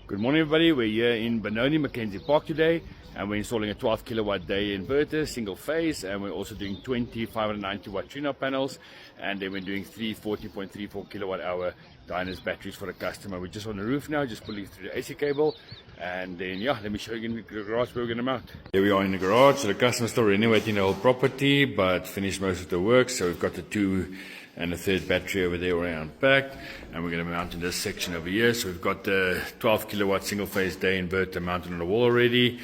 Good morning everybody, we're here in Benoni, Mackenzie Park today, and we're installing a 12 kilowatt Deye Inverter, single phase, and we're also doing 20 590 watt tune-up panels, and then we're doing 3 40.34 kilowatt hour Dyness batteries for a customer. We're just on the roof now, just pulling through the AC cable, and then yeah, let me show you in the garage where we're going to mount. Here we are in the garage, so the customer's still renovating the whole property, but finished most of the work, so we've got the 2 and the 3rd battery over there already unpacked, and we're going to mount in this section over here. So we've got the 12 kilowatt single phase Deye Inverter mounted on the wall already.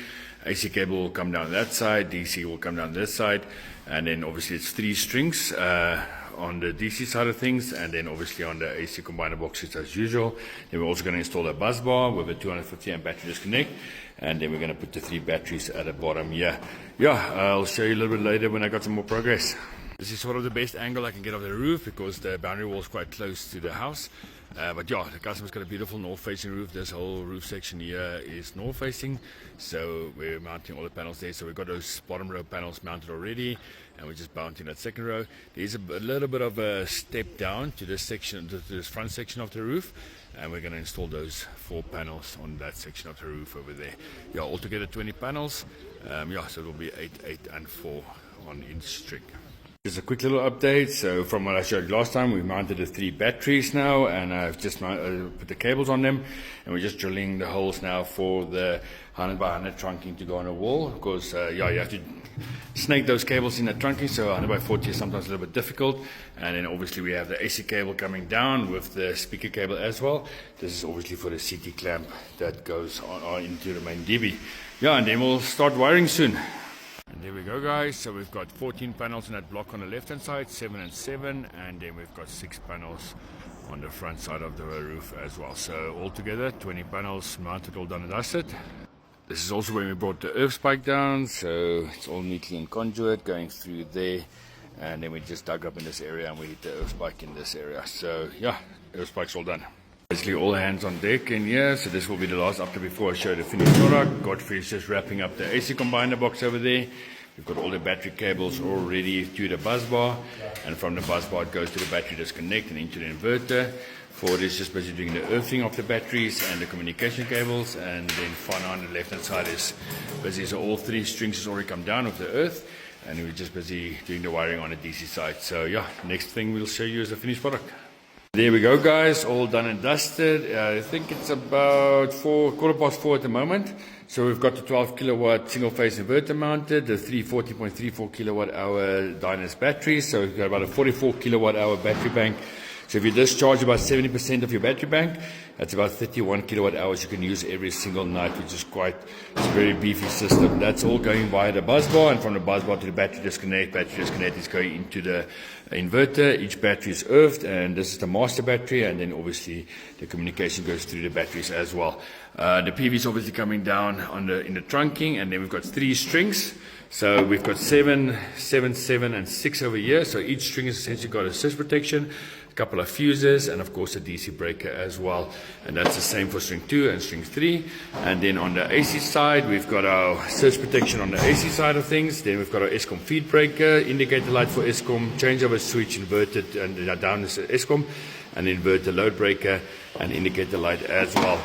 AC cable will come down that side, DC will come down this side, and then obviously it's 3 strings on the DC side of things, and then obviously on the AC combiner boxes as usual. Then we're also going to install a bus bar with a 250 amp battery disconnect, and then we're going to put the 3 batteries at the bottom here. I'll show you a little bit later when I got some more progress. This is sort of the best angle I can get of the roof because the boundary wall is quite close to the house. But yeah, the customer's got a beautiful north-facing roof. This whole roof section here is north-facing, so we're mounting all the panels there. So we've got those bottom row panels mounted already, and we're just mounting that second row. There's a little bit of a step down to this section, to this front section of the roof, and we're going to install those 4 panels on that section of the roof over there. Yeah, altogether 20 panels. So it will be 8, 8, and 4 on each string. Just a quick little update. So from what I showed you last time, we've mounted the 3 batteries now, and I've just put the cables on them, and we're just drilling the holes now for the 100 by 100 trunking to go on a wall. Of course, you have to snake those cables in the trunking, so 100 by 40 is sometimes a little bit difficult. And then obviously we have the AC cable coming down with the speaker cable as well. This is obviously for the CT clamp that goes on into the main DB. And then we'll start wiring soon. And there we go, guys. So we've got 14 panels in that block on the left hand side, 7 and 7, and then we've got 6 panels on the front side of the roof as well. So altogether 20 panels mounted, all done and dusted. This is also when we brought the earth spike down, so it's all neatly in conduit going through there, and then we just dug up in this area and we hit the earth spike in this area. So yeah, earth spike's all done. Basically all hands on deck in here, so this will be the last after before I show the finished product. Godfrey is just wrapping up the AC combiner box over there. We've got all the battery cables all ready to the bus bar, and from the bus bar it goes to the battery disconnect and into the inverter. Ford is just busy doing the earthing of the batteries and the communication cables, and then Fana on the left hand side is busy, so all 3 strings has already come down with the earth, and we're just busy doing the wiring on the DC side. So yeah, next thing we'll show you is the finished product. There we go, guys, all done and dusted. I think it's about 4:15 at the moment. So we've got the 12 kilowatt single phase inverter mounted, the 3 40.34 kilowatt hour Dyness batteries. So we've got about a 44 kilowatt hour battery bank. So if you discharge about 70% of your battery bank, that's about 31 kilowatt hours you can use every single night, which is it's a very beefy system. That's all going via the bus bar, and from the bus bar to the battery disconnect. Battery disconnect is going into the inverter. Each battery is earthed, and this is the master battery, and then obviously the communication goes through the batteries as well. The PV is obviously coming down in the trunking, and then we've got 3 strings. So we've got 7, 7, 7, and 6 over here. So each string has essentially got a surge protection, a couple of fuses, and of course a DC breaker as well. And that's the same for string 2 and string 3. And then on the AC side, we've got our surge protection on the AC side of things. Then we've got our ESCOM feed breaker, indicator light for ESCOM, changeover switch, inverted, and down is ESCOM, and inverter load breaker and indicator light as well.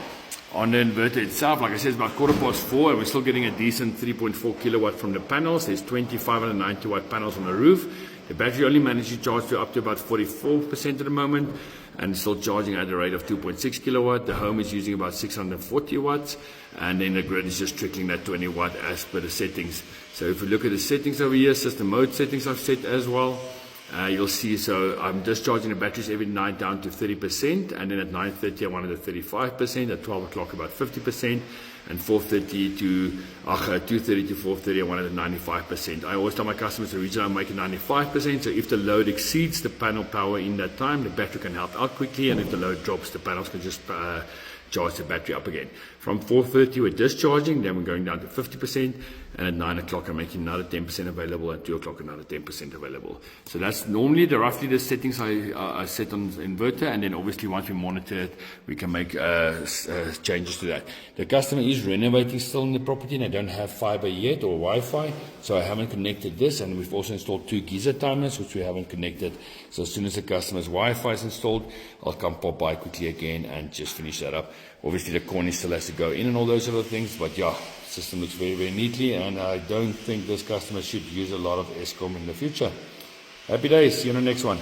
On the inverter itself, like I said, it's about 4:15, and we're still getting a decent 3.4 kilowatt from the panels. There's 20 590 watt panels on the roof. The battery only managed to charge to up to about 44% at the moment, and it's still charging at a rate of 2.6 kilowatt. The home is using about 640 watts, and then the grid is just trickling that 20 watt as per the settings. So if we look at the settings over here, system mode settings I've set as well. You'll see, so I'm discharging the batteries every night down to 30%, and then at 9:30 I wanted at 35%, at 12 o'clock about 50%, and 2:30 to 4:30 I wanted at 95%. I always tell my customers the reason I make it 95%, so if the load exceeds the panel power in that time, the battery can help out quickly, and if the load drops, the panels can just charge the battery up again. From 4:30 we're discharging, then we're going down to 50%, and at 9 o'clock I'm making another 10% available, at 2 o'clock another 10% available. So that's normally roughly the settings I set on the inverter, and then obviously once we monitor it, we can make changes to that. The customer is renovating still in the property, and they don't have fiber yet or Wi-Fi, so I haven't connected this, and we've also installed 2 geyser timers, which we haven't connected. So as soon as the customer's Wi-Fi is installed, I'll come pop by quickly again and just finish that up. Obviously the cornice still has to go in and all those sort of things, but yeah, system looks very, very neatly, and I don't think this customer should use a lot of Eskom in the future. Happy days, see you on the next one.